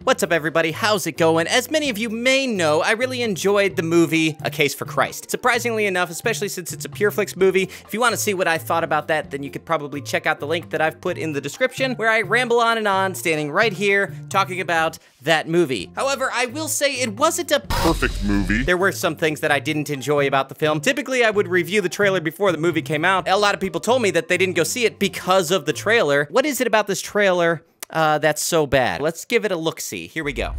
What's up, everybody? How's it going? As many of you may know, I really enjoyed the movie A Case for Christ. Surprisingly enough, especially since it's a PureFlix movie, if you want to see what I thought about that, then you could probably check out the link that I've put in the description, where I ramble on and on, standing right here, talking about that movie. However, I will say it wasn't a perfect movie. There were some things that I didn't enjoy about the film. Typically, I would review the trailer before the movie came out. A lot of people told me that they didn't go see it because of the trailer. What is it about this trailer that's so bad? Let's give it a look-see. Here we go.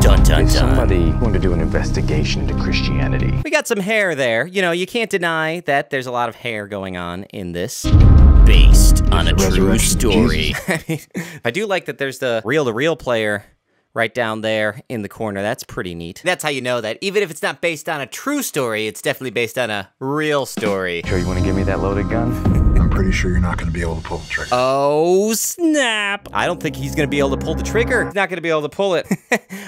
Dun, dun, dun. If somebody going to do an investigation into Christianity. We got some hair there. You know, you can't deny that there's a lot of hair going on in this. Based on a true story. I do like that there's the reel-to-reel player right down there in the corner. That's pretty neat. That's how you know that even if it's not based on a true story, it's definitely based on a real story. Sure you want to give me that loaded gun? I'm pretty sure you're not going to be able to pull the trigger. Oh, snap. I don't think he's going to be able to pull the trigger. He's not going to be able to pull it.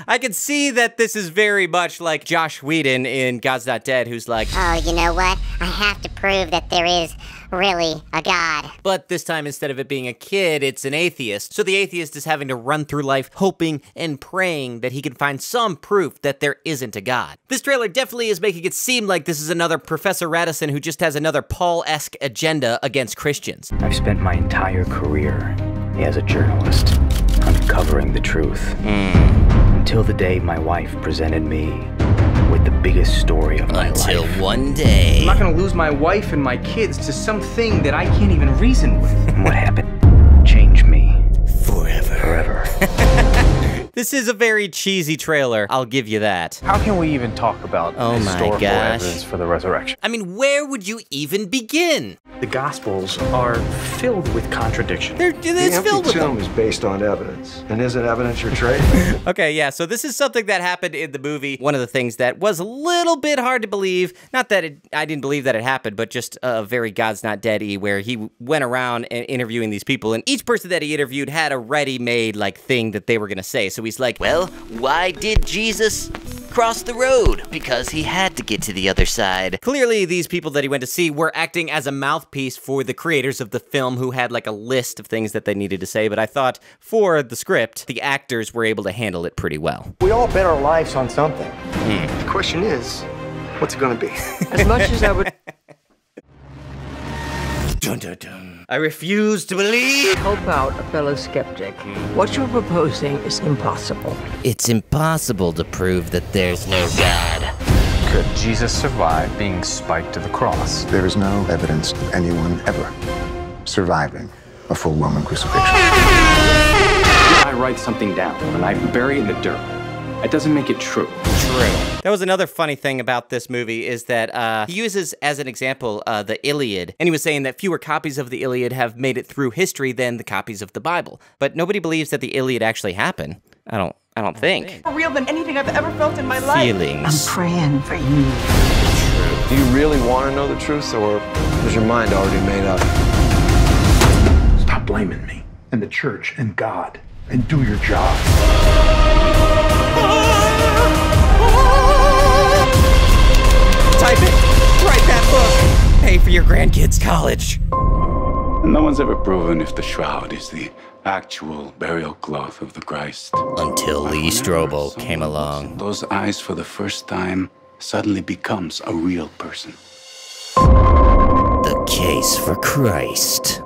I can see that this is very much like Josh Whedon in God's Not Dead, who's like, oh, you know what? I have to prove that there is really a God. But this time, instead of it being a kid, it's an atheist. So the atheist is having to run through life hoping and praying that he can find some proof that there isn't a God. This trailer definitely is making it seem like this is another Professor Radisson who just has another Paul-esque agenda against Christians. I've spent my entire career as a journalist uncovering the truth. Until the day my wife presented me with the biggest story of my life. Until one day. I'm not gonna lose my wife and my kids to something that I can't even reason with. And what happened changed me. Forever. This is a very cheesy trailer, I'll give you that. How can we even talk about historical evidence for the resurrection? I mean, where would you even begin? The Gospels are filled with contradiction. It's filled with them. The tomb is based on evidence. And isn't evidence your trade? Okay, yeah, so this is something that happened in the movie. One of the things that was a little bit hard to believe, not that I didn't believe that it happened, but just a very God's Not Dead-y, where he went around and interviewing these people, and each person that he interviewed had a ready-made, like, thing that they were gonna say. So he's like, well, why did Jesus cross the road? Because he had to get to the other side. Clearly, these people that he went to see were acting as a mouthpiece for the creators of the film, who had like a list of things that they needed to say, but I thought for the script, the actors were able to handle it pretty well. We all bet our lives on something. The question is, what's it going to be? As much as I would... Dun, dun, dun. I refuse to believe. Help out a fellow skeptic. What you're proposing is impossible. It's impossible to prove that there's no God. Could Jesus survive being spiked to the cross? There is no evidence of anyone ever surviving a full Roman crucifixion. I write something down and I bury it in the dirt. It doesn't make it true. That was another funny thing about this movie, is that he uses as an example the Iliad, and he was saying that fewer copies of the Iliad have made it through history than the copies of the Bible. But nobody believes that the Iliad actually happened. I don't think. More real than anything I've ever felt in my life. Feelings. I'm praying for you. Do you really want to know the truth, or is your mind already made up? Stop blaming me and the church and God and do your job. Type it. Write that book. Pay for your grandkids' college. No one's ever proven if the shroud is the actual burial cloth of the Christ. Until Lee Strobel came along. Those eyes for the first time suddenly becomes a real person. The Case for Christ.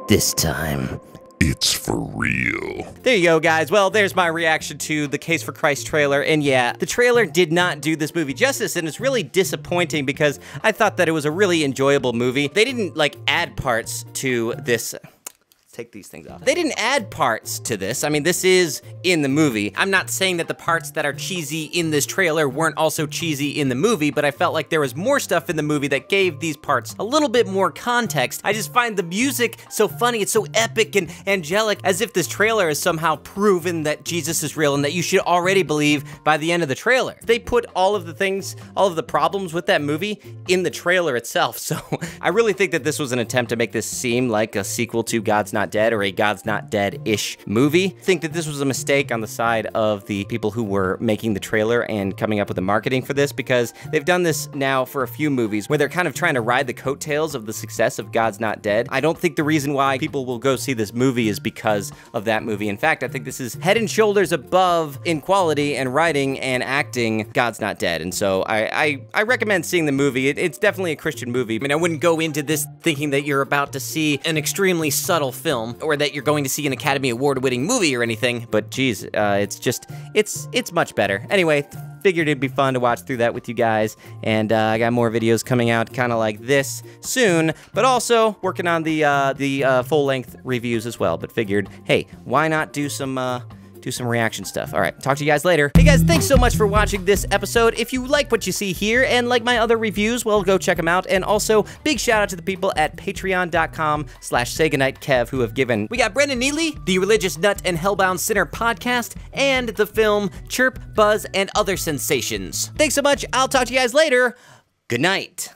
This time, it's for real. There you go, guys. Well, there's my reaction to the Case for Christ trailer. And yeah, the trailer did not do this movie justice, and it's really disappointing because I thought that it was a really enjoyable movie. They didn't, like, add parts to this. Take these things off. They didn't add parts to this. I mean, this is in the movie. I'm not saying that the parts that are cheesy in this trailer weren't also cheesy in the movie, but I felt like there was more stuff in the movie that gave these parts a little bit more context. I just find the music so funny. It's so epic and angelic, as if this trailer is somehow proven that Jesus is real and that you should already believe by the end of the trailer. They put all of the things, all of the problems with that movie in the trailer itself. So I really think that this was an attempt to make this seem like a sequel to God's Not Not Dead or a God's Not Dead-ish movie. I think that this was a mistake on the side of the people who were making the trailer and coming up with the marketing for this, because they've done this now for a few movies where they're kind of trying to ride the coattails of the success of God's Not Dead. I don't think the reason why people will go see this movie is because of that movie. In fact, I think this is head and shoulders above in quality and writing and acting God's Not Dead. And so I recommend seeing the movie. It's definitely a Christian movie. I mean, I wouldn't go into this thinking that you're about to see an extremely subtle film or that you're going to see an Academy Award-winning movie or anything, but geez, it's much better. Anyway, figured it'd be fun to watch through that with you guys, and I got more videos coming out kind of like this soon, but also working on the full-length reviews as well, but figured, hey, why not do some reaction stuff. All right, talk to you guys later. Hey guys, thanks so much for watching this episode. If you like what you see here and like my other reviews, well, go check them out. And also, big shout out to the people at patreon.com/SayGoodnightKev who have given. We got Brendan Neely, the Religious Nut and Hellbound Sinner podcast, and the film Chirp, Buzz, and Other Sensations. Thanks so much. I'll talk to you guys later. Good night.